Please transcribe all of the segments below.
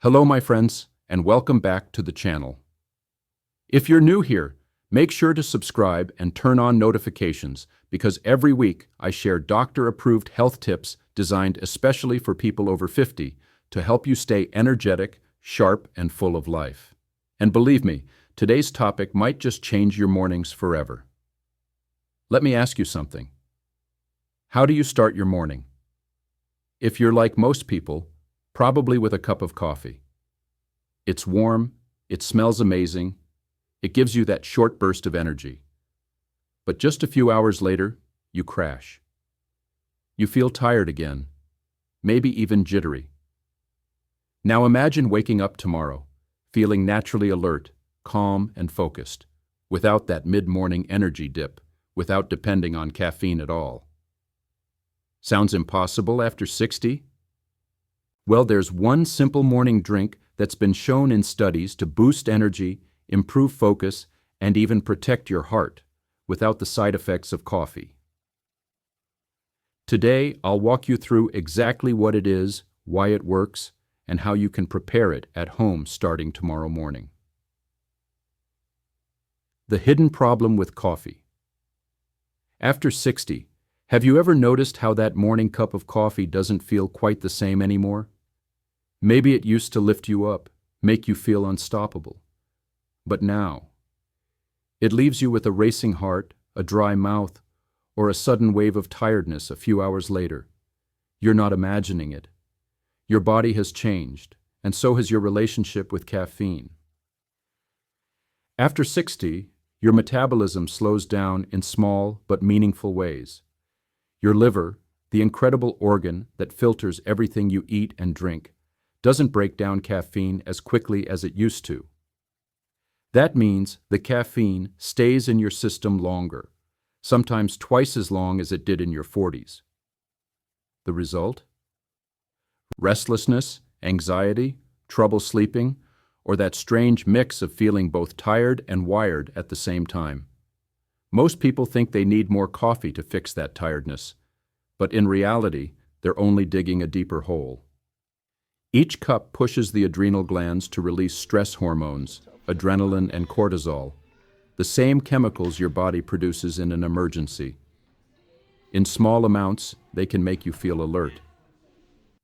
Hello, my friends, and welcome back to the channel. If you're new here, make sure to subscribe and turn on notifications because every week I share doctor-approved health tips designed especially for people over 50 to help you stay energetic, sharp, and full of life. And believe me, today's topic might just change your mornings forever. Let me ask you something. How do you start your morning? If you're like most people, probably with a cup of coffee. It's warm, it smells amazing, it gives you that short burst of energy. But just a few hours later, you crash. You feel tired again, maybe even jittery. Now imagine waking up tomorrow, feeling naturally alert, calm, and focused, without that mid-morning energy dip, without depending on caffeine at all. Sounds impossible after 60? Well, there's one simple morning drink that's been shown in studies to boost energy, improve focus, and even protect your heart without the side effects of coffee. Today, I'll walk you through exactly what it is, why it works, and how you can prepare it at home starting tomorrow morning. The hidden problem with coffee. After 60, have you ever noticed how that morning cup of coffee doesn't feel quite the same anymore? Maybe it used to lift you up, make you feel unstoppable. But now, it leaves you with a racing heart, a dry mouth, or a sudden wave of tiredness a few hours later. You're not imagining it. Your body has changed, and so has your relationship with caffeine. After 60, your metabolism slows down in small but meaningful ways. Your liver, the incredible organ that filters everything you eat and drink, doesn't break down caffeine as quickly as it used to. That means the caffeine stays in your system longer, sometimes twice as long as it did in your 40s. The result? Restlessness, anxiety, trouble sleeping, or that strange mix of feeling both tired and wired at the same time. Most people think they need more coffee to fix that tiredness, but in reality, they're only digging a deeper hole. Each cup pushes the adrenal glands to release stress hormones, adrenaline and cortisol, the same chemicals your body produces in an emergency. In small amounts, they can make you feel alert.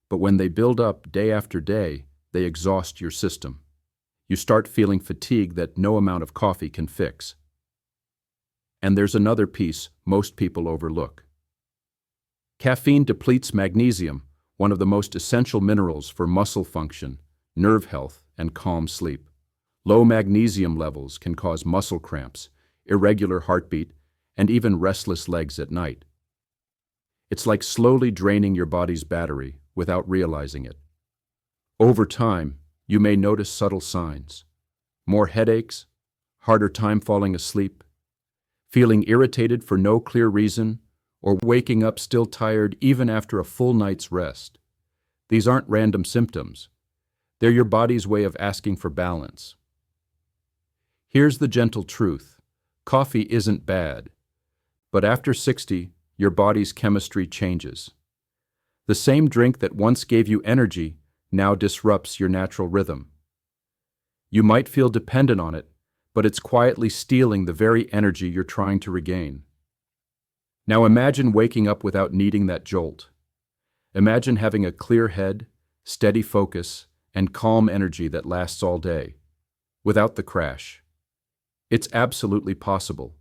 But when they build up day after day, they exhaust your system. You start feeling fatigue that no amount of coffee can fix. And there's another piece most people overlook. Caffeine depletes magnesium, one of the most essential minerals for muscle function, nerve health, and calm sleep. Low magnesium levels can cause muscle cramps, irregular heartbeat, and even restless legs at night. It's like slowly draining your body's battery without realizing it. Over time, you may notice subtle signs. More headaches, harder time falling asleep, feeling irritated for no clear reason, or waking up still tired even after a full night's rest. These aren't random symptoms. They're your body's way of asking for balance. Here's the gentle truth. Coffee isn't bad. But after 60, your body's chemistry changes. The same drink that once gave you energy now disrupts your natural rhythm. You might feel dependent on it, but it's quietly stealing the very energy you're trying to regain. Now imagine waking up without needing that jolt. Imagine having a clear head, steady focus, and calm energy that lasts all day, without the crash. It's absolutely possible.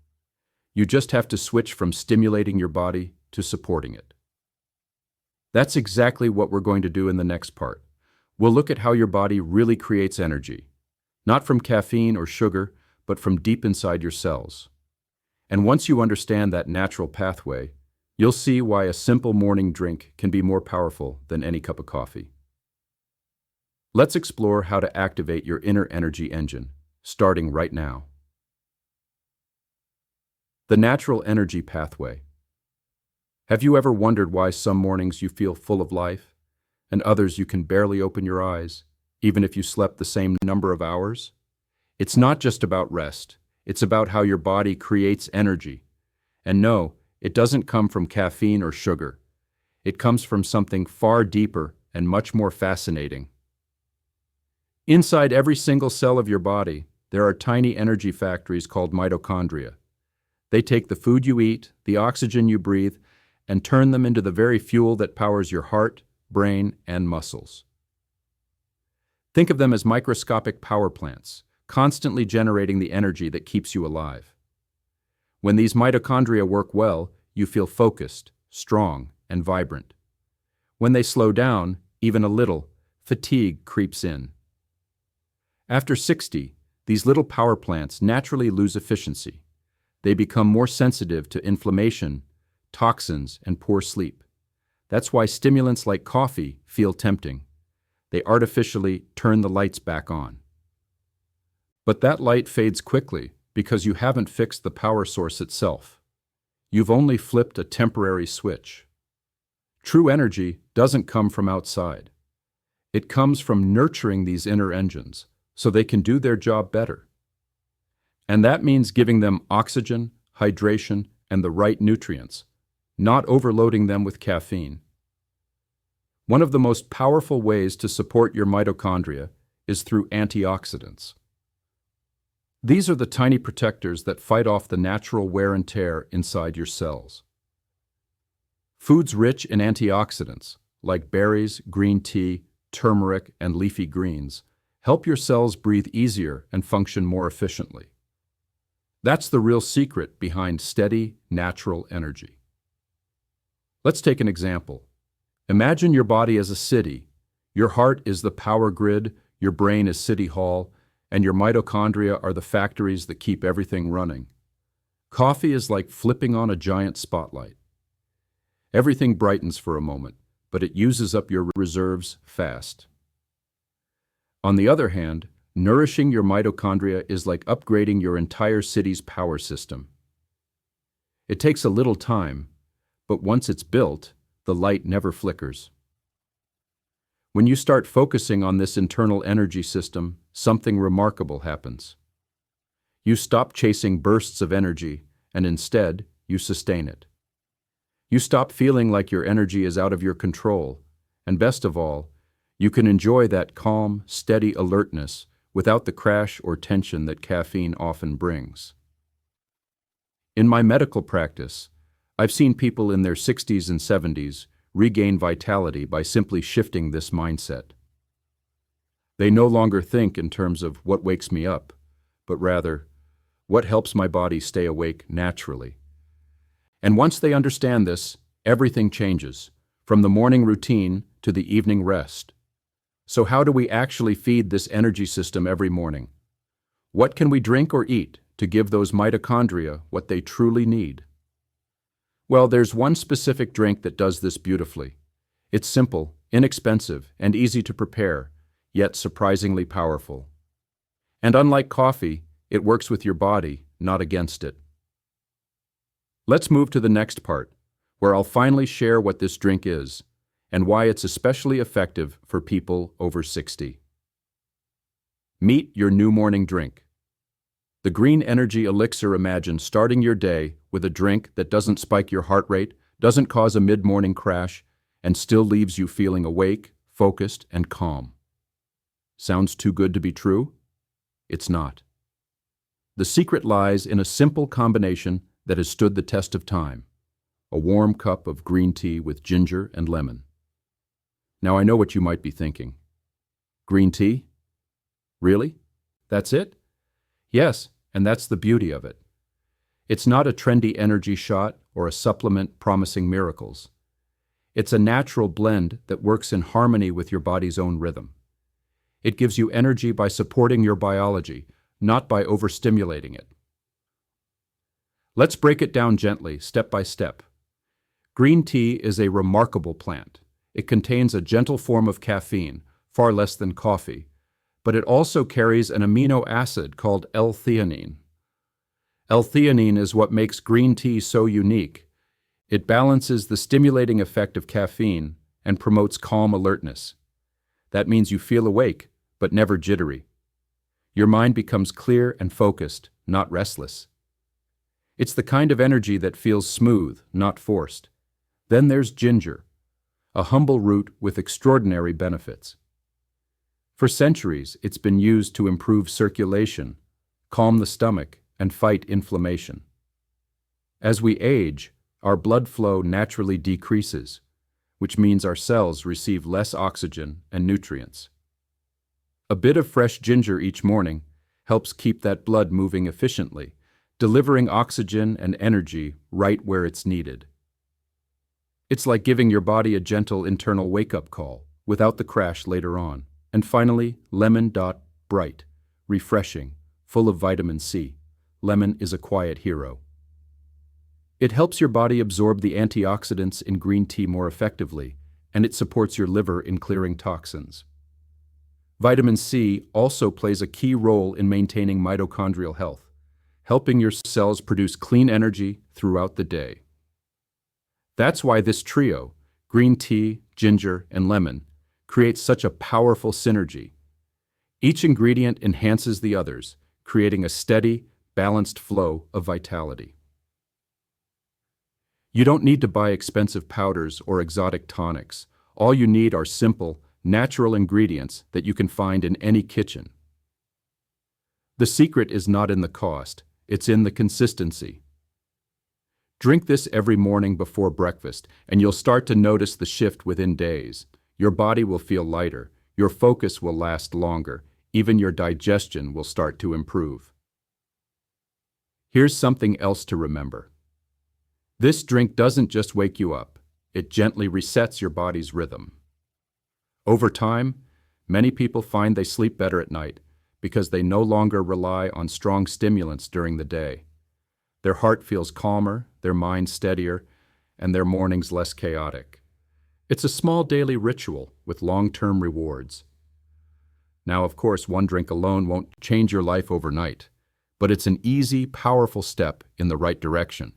You just have to switch from stimulating your body to supporting it. That's exactly what we're going to do in the next part. We'll look at how your body really creates energy, not from caffeine or sugar, but from deep inside your cells. And once you understand that natural pathway, you'll see why a simple morning drink can be more powerful than any cup of coffee. Let's explore how to activate your inner energy engine, starting right now. The natural energy pathway. Have you ever wondered why some mornings you feel full of life, and others you can barely open your eyes, even if you slept the same number of hours? It's not just about rest. It's about how your body creates energy. And no, it doesn't come from caffeine or sugar. It comes from something far deeper and much more fascinating. Inside every single cell of your body, there are tiny energy factories called mitochondria. They take the food you eat, the oxygen you breathe, and turn them into the very fuel that powers your heart, brain, and muscles. Think of them as microscopic power plants, constantly generating the energy that keeps you alive. When these mitochondria work well, you feel focused, strong, and vibrant. When they slow down, even a little, fatigue creeps in. After 60, these little power plants naturally lose efficiency. They become more sensitive to inflammation, toxins, and poor sleep. That's why stimulants like coffee feel tempting. They artificially turn the lights back on. But that light fades quickly because you haven't fixed the power source itself. You've only flipped a temporary switch. True energy doesn't come from outside. It comes from nurturing these inner engines so they can do their job better. And that means giving them oxygen, hydration, and the right nutrients, not overloading them with caffeine. One of the most powerful ways to support your mitochondria is through antioxidants. These are the tiny protectors that fight off the natural wear and tear inside your cells. Foods rich in antioxidants, like berries, green tea, turmeric, and leafy greens, help your cells breathe easier and function more efficiently. That's the real secret behind steady, natural energy. Let's take an example. Imagine your body as a city. Your heart is the power grid, your brain is City Hall, and your mitochondria are the factories that keep everything running. Coffee is like flipping on a giant spotlight. Everything brightens for a moment, but it uses up your reserves fast. On the other hand, nourishing your mitochondria is like upgrading your entire city's power system. It takes a little time, but once it's built, the light never flickers. When you start focusing on this internal energy system, something remarkable happens. You stop chasing bursts of energy, and instead, you sustain it. You stop feeling like your energy is out of your control, and best of all, you can enjoy that calm, steady alertness without the crash or tension that caffeine often brings. In my medical practice, I've seen people in their 60s and 70s regain vitality by simply shifting this mindset. They no longer think in terms of what wakes me up, but rather, what helps my body stay awake naturally. And once they understand this, everything changes, from the morning routine to the evening rest. So how do we actually feed this energy system every morning? What can we drink or eat to give those mitochondria what they truly need? Well, there's one specific drink that does this beautifully. It's simple, inexpensive, and easy to prepare, yet surprisingly powerful. And unlike coffee, it works with your body, not against it. Let's move to the next part, where I'll finally share what this drink is, and why it's especially effective for people over 60. Meet your new morning drink. The Green Energy Elixir. Imagine starting your day with a drink that doesn't spike your heart rate, doesn't cause a mid-morning crash, and still leaves you feeling awake, focused, and calm. Sounds too good to be true? It's not. The secret lies in a simple combination that has stood the test of time: a warm cup of green tea with ginger and lemon. Now I know what you might be thinking. Green tea? Really? That's it? Yes, and that's the beauty of it. It's not a trendy energy shot or a supplement promising miracles. It's a natural blend that works in harmony with your body's own rhythm. It gives you energy by supporting your biology, not by overstimulating it. Let's break it down gently, step by step. Green tea is a remarkable plant. It contains a gentle form of caffeine, far less than coffee, but it also carries an amino acid called L-theanine. L-theanine is what makes green tea so unique. It balances the stimulating effect of caffeine and promotes calm alertness. That means you feel awake, but never jittery. Your mind becomes clear and focused, not restless. It's the kind of energy that feels smooth, not forced. Then there's ginger, a humble root with extraordinary benefits. For centuries, it's been used to improve circulation, calm the stomach, and fight inflammation. As we age, our blood flow naturally decreases, which means our cells receive less oxygen and nutrients. A bit of fresh ginger each morning helps keep that blood moving efficiently, delivering oxygen and energy right where it's needed. It's like giving your body a gentle internal wake-up call without the crash later on. And finally, Lemon Bright, refreshing, full of vitamin C. Lemon is a quiet hero. It helps your body absorb the antioxidants in green tea more effectively, and it supports your liver in clearing toxins. Vitamin C also plays a key role in maintaining mitochondrial health, helping your cells produce clean energy throughout the day. That's why this trio, green tea, ginger, and lemon, creates such a powerful synergy. Each ingredient enhances the others, creating a steady, balanced flow of vitality. You don't need to buy expensive powders or exotic tonics. All you need are simple, natural ingredients that you can find in any kitchen. The secret is not in the cost, it's in the consistency. Drink this every morning before breakfast, and you'll start to notice the shift within days. Your body will feel lighter, your focus will last longer, even your digestion will start to improve. Here's something else to remember. This drink doesn't just wake you up, it gently resets your body's rhythm. Over time, many people find they sleep better at night because they no longer rely on strong stimulants during the day. Their heart feels calmer, their mind steadier, and their mornings less chaotic. It's a small daily ritual with long-term rewards. Now, of course, one drink alone won't change your life overnight, but it's an easy, powerful step in the right direction.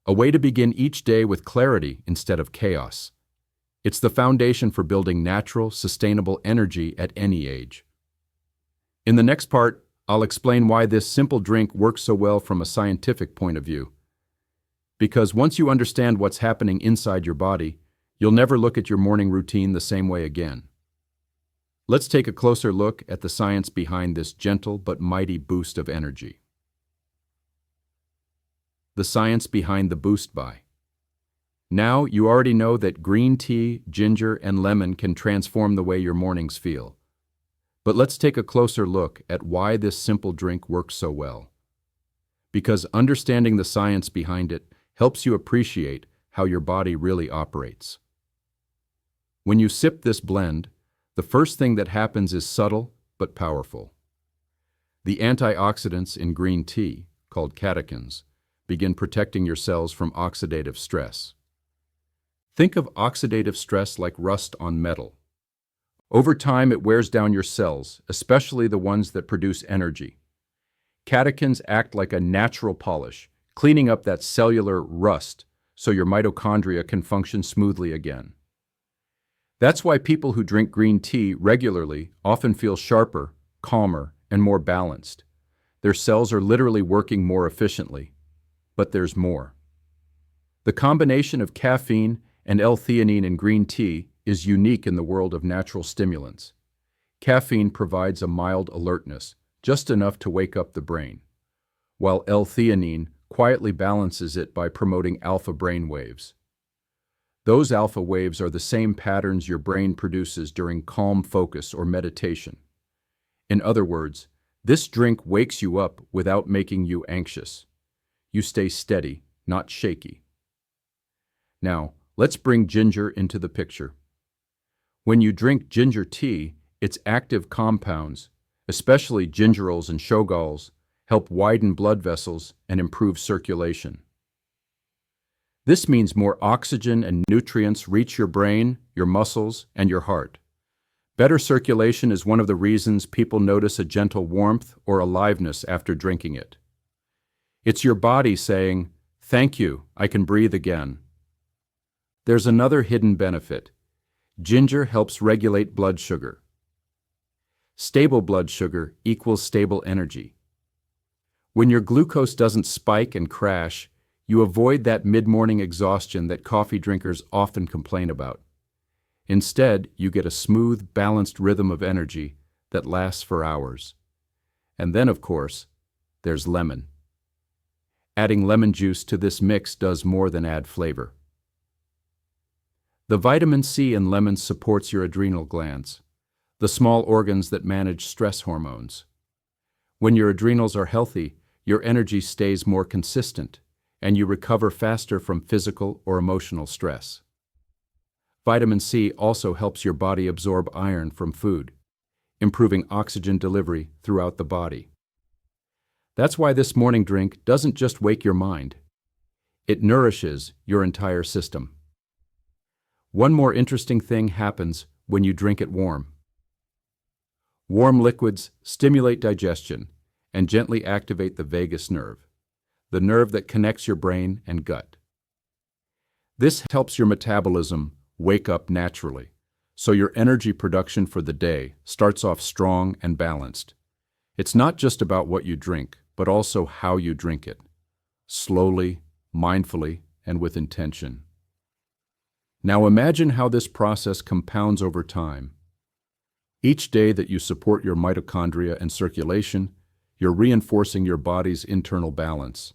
A way to begin each day with clarity instead of chaos. It's the foundation for building natural, sustainable energy at any age. In the next part, I'll explain why this simple drink works so well from a scientific point of view. Because once you understand what's happening inside your body, you'll never look at your morning routine the same way again. Let's take a closer look at the science behind this gentle but mighty boost of energy. The science behind the Boost By. Now you already know that green tea, ginger, and lemon can transform the way your mornings feel. But let's take a closer look at why this simple drink works so well. Because understanding the science behind it helps you appreciate how your body really operates. When you sip this blend, the first thing that happens is subtle but powerful. The antioxidants in green tea, called catechins, begin protecting your cells from oxidative stress. Think of oxidative stress like rust on metal. Over time, it wears down your cells, especially the ones that produce energy. Catechins act like a natural polish, cleaning up that cellular rust so your mitochondria can function smoothly again. That's why people who drink green tea regularly often feel sharper, calmer, and more balanced. Their cells are literally working more efficiently. But there's more. The combination of caffeine and L-theanine in green tea is unique in the world of natural stimulants. Caffeine provides a mild alertness, just enough to wake up the brain, while L-theanine quietly balances it by promoting alpha brain waves. Those alpha waves are the same patterns your brain produces during calm focus or meditation. In other words, this drink wakes you up without making you anxious. You stay steady, not shaky. Now, let's bring ginger into the picture. When you drink ginger tea, its active compounds, especially gingerols and shogaols, help widen blood vessels and improve circulation. This means more oxygen and nutrients reach your brain, your muscles, and your heart. Better circulation is one of the reasons people notice a gentle warmth or aliveness after drinking it. It's your body saying, "Thank you, I can breathe again." There's another hidden benefit. Ginger helps regulate blood sugar. Stable blood sugar equals stable energy. When your glucose doesn't spike and crash, you avoid that mid-morning exhaustion that coffee drinkers often complain about. Instead, you get a smooth, balanced rhythm of energy that lasts for hours. And then, of course, there's lemon. Adding lemon juice to this mix does more than add flavor. The vitamin C in lemons supports your adrenal glands, the small organs that manage stress hormones. When your adrenals are healthy, your energy stays more consistent, and you recover faster from physical or emotional stress. Vitamin C also helps your body absorb iron from food, improving oxygen delivery throughout the body. That's why this morning drink doesn't just wake your mind. It nourishes your entire system. One more interesting thing happens when you drink it warm. Warm liquids stimulate digestion and gently activate the vagus nerve, the nerve that connects your brain and gut. This helps your metabolism wake up naturally, so your energy production for the day starts off strong and balanced. It's not just about what you drink, but also how you drink it, slowly, mindfully, and with intention. Now imagine how this process compounds over time. Each day that you support your mitochondria and circulation, you're reinforcing your body's internal balance.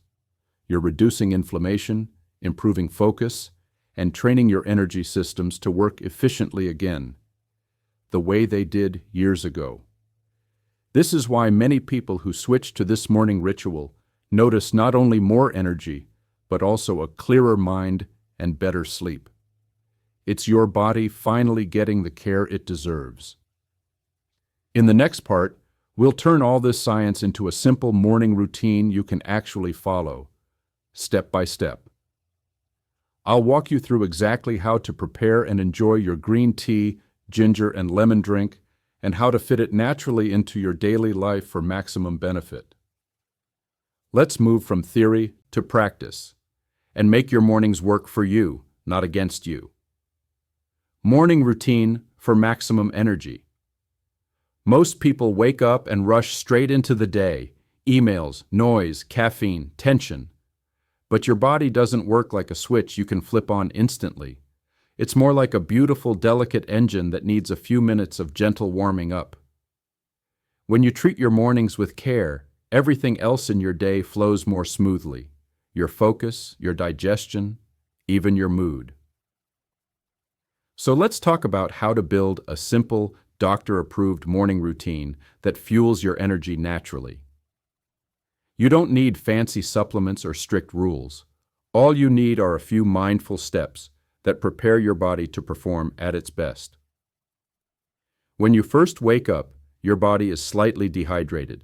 You're reducing inflammation, improving focus, and training your energy systems to work efficiently again, the way they did years ago. This is why many people who switch to this morning ritual notice not only more energy, but also a clearer mind and better sleep. It's your body finally getting the care it deserves. In the next part, we'll turn all this science into a simple morning routine you can actually follow, step by step. I'll walk you through exactly how to prepare and enjoy your green tea, ginger, and lemon drink, and how to fit it naturally into your daily life for maximum benefit. Let's move from theory to practice, and make your mornings work for you, not against you. Morning routine for maximum energy. Most people wake up and rush straight into the day, emails, noise, caffeine, tension. But your body doesn't work like a switch you can flip on instantly. It's more like a beautiful, delicate engine that needs a few minutes of gentle warming up. When you treat your mornings with care, everything else in your day flows more smoothly. Your focus, your digestion, even your mood. So let's talk about how to build a simple, doctor-approved morning routine that fuels your energy naturally. You don't need fancy supplements or strict rules. All you need are a few mindful steps that prepare your body to perform at its best. When you first wake up, your body is slightly dehydrated.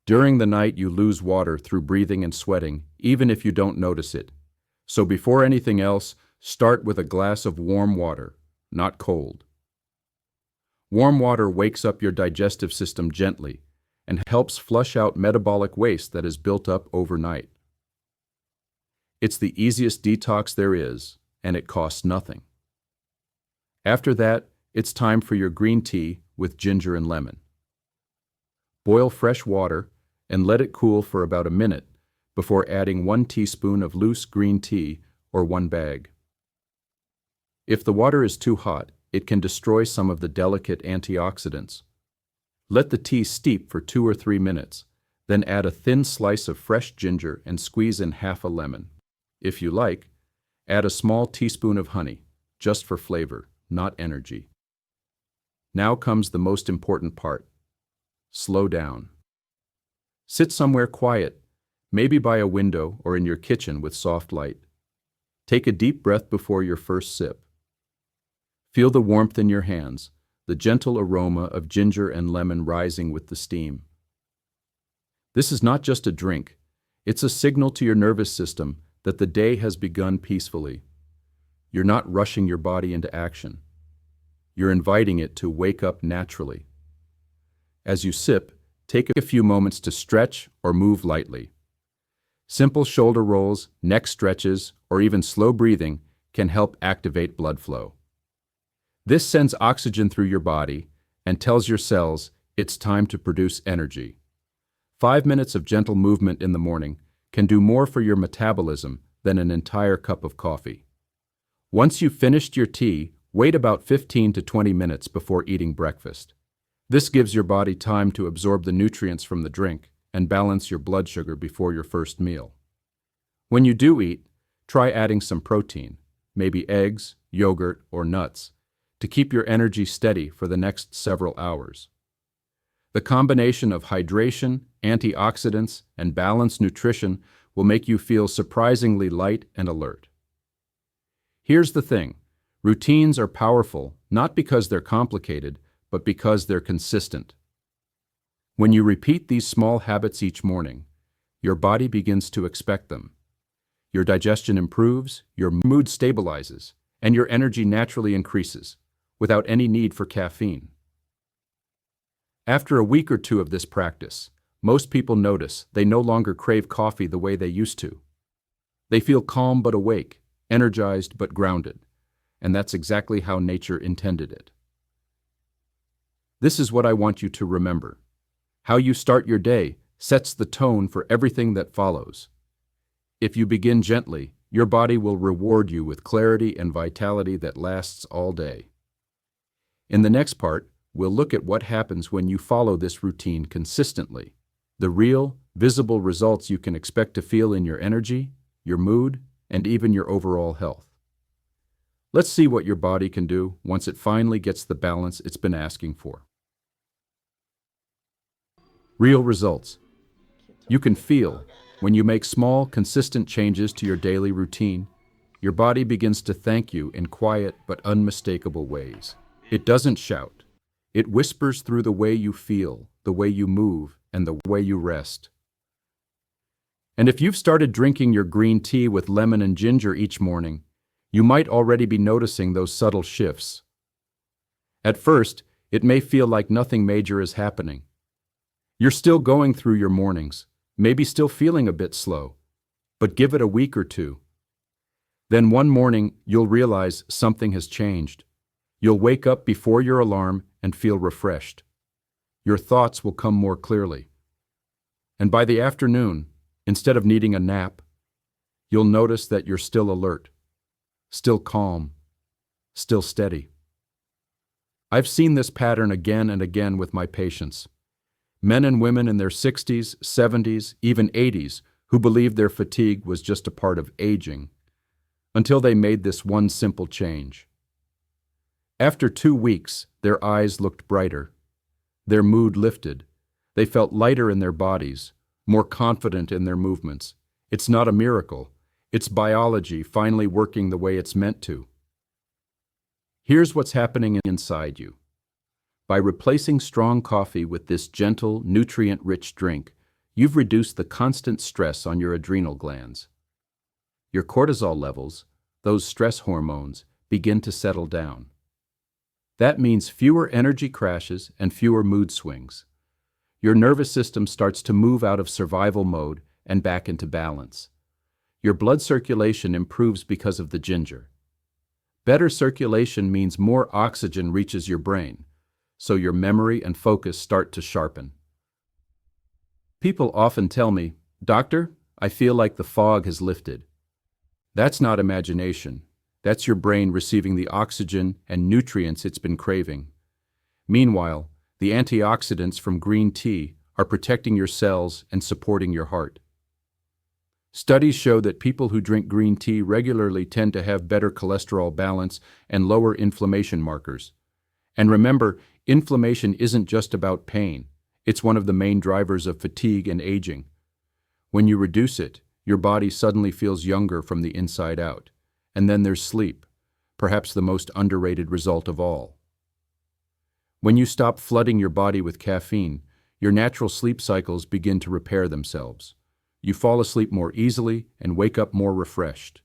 During the night, you lose water through breathing and sweating, even if you don't notice it. So before anything else, start with a glass of warm water, not cold. Warm water wakes up your digestive system gently and helps flush out metabolic waste that is built up overnight. It's the easiest detox there is, and it costs nothing. After that, it's time for your green tea with ginger and lemon. Boil fresh water and let it cool for about a minute before adding 1 teaspoon of loose green tea or 1 bag. If the water is too hot, it can destroy some of the delicate antioxidants. Let the tea steep for 2 or 3 minutes, then add a thin slice of fresh ginger and squeeze in half a lemon. If you like, add a small teaspoon of honey, just for flavor, not energy. Now comes the most important part. Slow down. Sit somewhere quiet, maybe by a window or in your kitchen with soft light. Take a deep breath before your first sip. Feel the warmth in your hands, the gentle aroma of ginger and lemon rising with the steam. This is not just a drink, it's a signal to your nervous system that the day has begun peacefully. You're not rushing your body into action. You're inviting it to wake up naturally. As you sip, take a few moments to stretch or move lightly. Simple shoulder rolls, neck stretches, or even slow breathing can help activate blood flow. This sends oxygen through your body and tells your cells it's time to produce energy. 5 minutes of gentle movement in the morning can do more for your metabolism than an entire cup of coffee. Once you've finished your tea, wait about 15 to 20 minutes before eating breakfast. This gives your body time to absorb the nutrients from the drink and balance your blood sugar before your first meal. When you do eat, try adding some protein, maybe eggs, yogurt, or nuts, to keep your energy steady for the next several hours. The combination of hydration, antioxidants, and balanced nutrition will make you feel surprisingly light and alert. Here's the thing. Routines are powerful not because they're complicated, but because they're consistent. When you repeat these small habits each morning, your body begins to expect them. Your digestion improves, your mood stabilizes, and your energy naturally increases, without any need for caffeine. After a week or two of this practice, most people notice they no longer crave coffee the way they used to. They feel calm but awake, energized but grounded, and that's exactly how nature intended it. This is what I want you to remember. How you start your day sets the tone for everything that follows. If you begin gently, your body will reward you with clarity and vitality that lasts all day. In the next part, we'll look at what happens when you follow this routine consistently, the real, visible results you can expect to feel in your energy, your mood, and even your overall health. Let's see what your body can do once it finally gets the balance it's been asking for. Real results. You can feel, when you make small, consistent changes to your daily routine, your body begins to thank you in quiet but unmistakable ways. It doesn't shout. It whispers through the way you feel, the way you move, and the way you rest. And if you've started drinking your green tea with lemon and ginger each morning, you might already be noticing those subtle shifts. At first, it may feel like nothing major is happening. You're still going through your mornings, maybe still feeling a bit slow, but give it a week or two. Then one morning, you'll realize something has changed. You'll wake up before your alarm and feel refreshed. Your thoughts will come more clearly. And by the afternoon, instead of needing a nap, you'll notice that you're still alert, still calm, still steady. I've seen this pattern again and again with my patients. Men and women in their 60s, 70s, even 80s who believed their fatigue was just a part of aging, until they made this one simple change. After 2 weeks, their eyes looked brighter. Their mood lifted. They felt lighter in their bodies, more confident in their movements. It's not a miracle. It's biology finally working the way it's meant to. Here's what's happening inside you. By replacing strong coffee with this gentle, nutrient-rich drink, you've reduced the constant stress on your adrenal glands. Your cortisol levels, those stress hormones, begin to settle down. That means fewer energy crashes and fewer mood swings. Your nervous system starts to move out of survival mode and back into balance. Your blood circulation improves because of the ginger. Better circulation means more oxygen reaches your brain, so your memory and focus start to sharpen. People often tell me, "Doctor, I feel like the fog has lifted." That's not imagination. That's your brain receiving the oxygen and nutrients it's been craving. Meanwhile, the antioxidants from green tea are protecting your cells and supporting your heart. Studies show that people who drink green tea regularly tend to have better cholesterol balance and lower inflammation markers. And remember, inflammation isn't just about pain. It's one of the main drivers of fatigue and aging. When you reduce it, your body suddenly feels younger from the inside out. And then there's sleep, perhaps the most underrated result of all. When you stop flooding your body with caffeine, your natural sleep cycles begin to repair themselves. You fall asleep more easily and wake up more refreshed.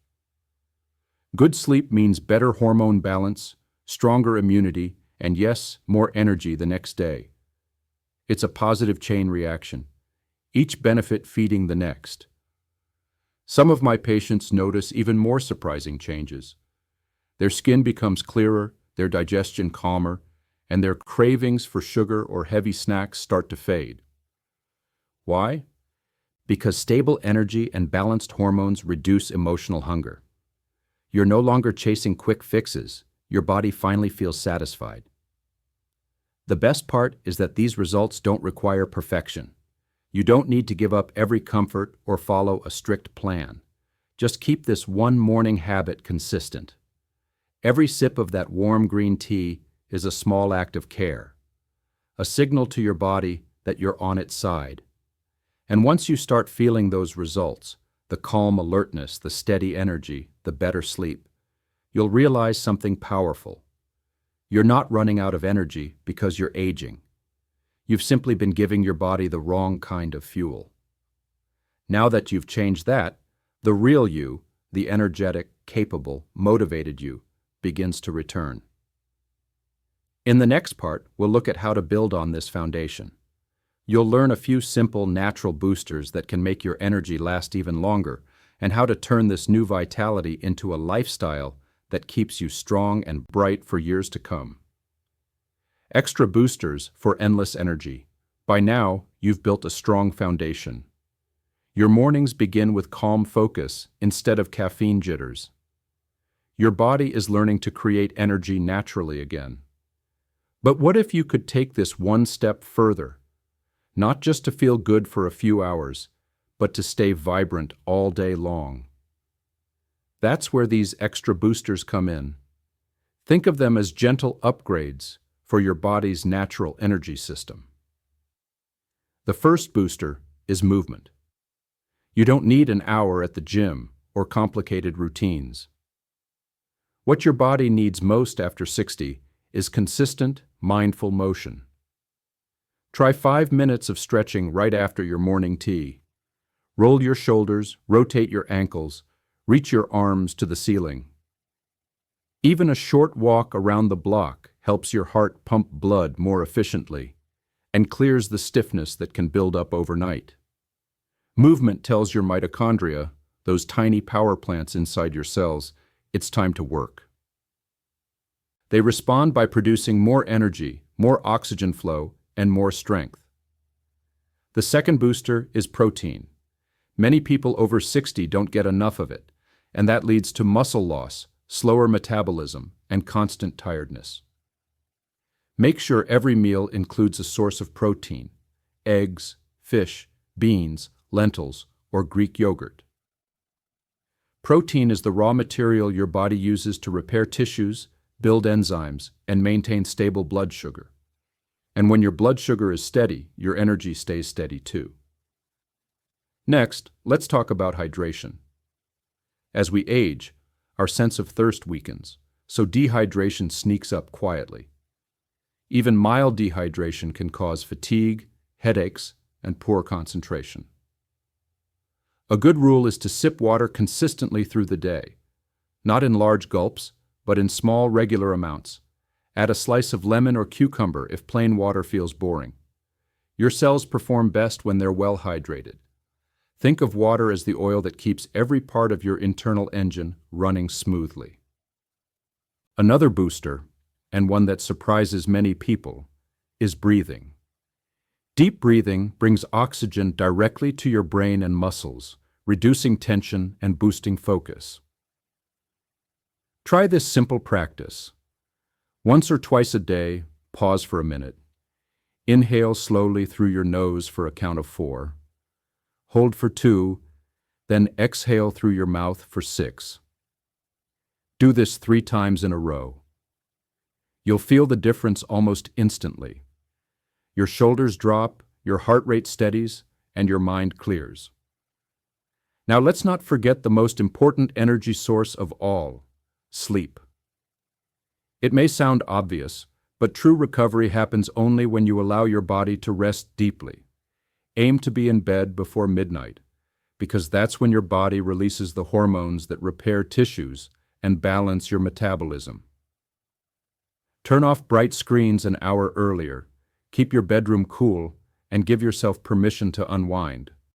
Good sleep means better hormone balance, stronger immunity, and yes, more energy the next day. It's a positive chain reaction, each benefit feeding the next. Some of my patients notice even more surprising changes. Their skin becomes clearer, their digestion calmer, and their cravings for sugar or heavy snacks start to fade. Why? Because stable energy and balanced hormones reduce emotional hunger. You're no longer chasing quick fixes. Your body finally feels satisfied. The best part is that these results don't require perfection. You don't need to give up every comfort or follow a strict plan. Just keep this one morning habit consistent. Every sip of that warm green tea is a small act of care, a signal to your body that you're on its side. And once you start feeling those results, the calm alertness, the steady energy, the better sleep, you'll realize something powerful. You're not running out of energy because you're aging. You've simply been giving your body the wrong kind of fuel. Now that you've changed that, the real you, the energetic, capable, motivated you, begins to return. In the next part, we'll look at how to build on this foundation. You'll learn a few simple, natural boosters that can make your energy last even longer, and how to turn this new vitality into a lifestyle that keeps you strong and bright for years to come. Extra boosters for endless energy. By now, you've built a strong foundation. Your mornings begin with calm focus instead of caffeine jitters. Your body is learning to create energy naturally again. But what if you could take this one step further? Not just to feel good for a few hours, but to stay vibrant all day long. That's where these extra boosters come in. Think of them as gentle upgrades for your body's natural energy system. The first booster is movement. You don't need an hour at the gym or complicated routines. What your body needs most after 60 is consistent, mindful motion. Try 5 minutes of stretching right after your morning tea. Roll your shoulders, rotate your ankles, reach your arms to the ceiling. Even a short walk around the block helps your heart pump blood more efficiently and clears the stiffness that can build up overnight. Movement tells your mitochondria, those tiny power plants inside your cells, it's time to work. They respond by producing more energy, more oxygen flow, and more strength. The second booster is protein. Many people over 60 don't get enough of it, and that leads to muscle loss, slower metabolism, and constant tiredness. Make sure every meal includes a source of protein: eggs, fish, beans, lentils, or Greek yogurt. Protein is the raw material your body uses to repair tissues, build enzymes, and maintain stable blood sugar. And when your blood sugar is steady, your energy stays steady too. Next, let's talk about hydration. As we age, our sense of thirst weakens, so dehydration sneaks up quietly. Even mild dehydration can cause fatigue, headaches, and poor concentration. A good rule is to sip water consistently through the day, not in large gulps, but in small, regular amounts. Add a slice of lemon or cucumber if plain water feels boring. Your cells perform best when they're well hydrated. Think of water as the oil that keeps every part of your internal engine running smoothly. Another booster, and one that surprises many people, is breathing. Deep breathing brings oxygen directly to your brain and muscles, reducing tension and boosting focus. Try this simple practice. Once or twice a day, pause for a minute. Inhale slowly through your nose for a count of 4. Hold for 2, then exhale through your mouth for 6. Do this 3 times in a row. You'll feel the difference almost instantly. Your shoulders drop, your heart rate steadies, and your mind clears. Now let's not forget the most important energy source of all: sleep. It may sound obvious, but true recovery happens only when you allow your body to rest deeply. Aim to be in bed before midnight, because that's when your body releases the hormones that repair tissues and balance your metabolism. Turn off bright screens an hour earlier, keep your bedroom cool, and give yourself permission to unwind.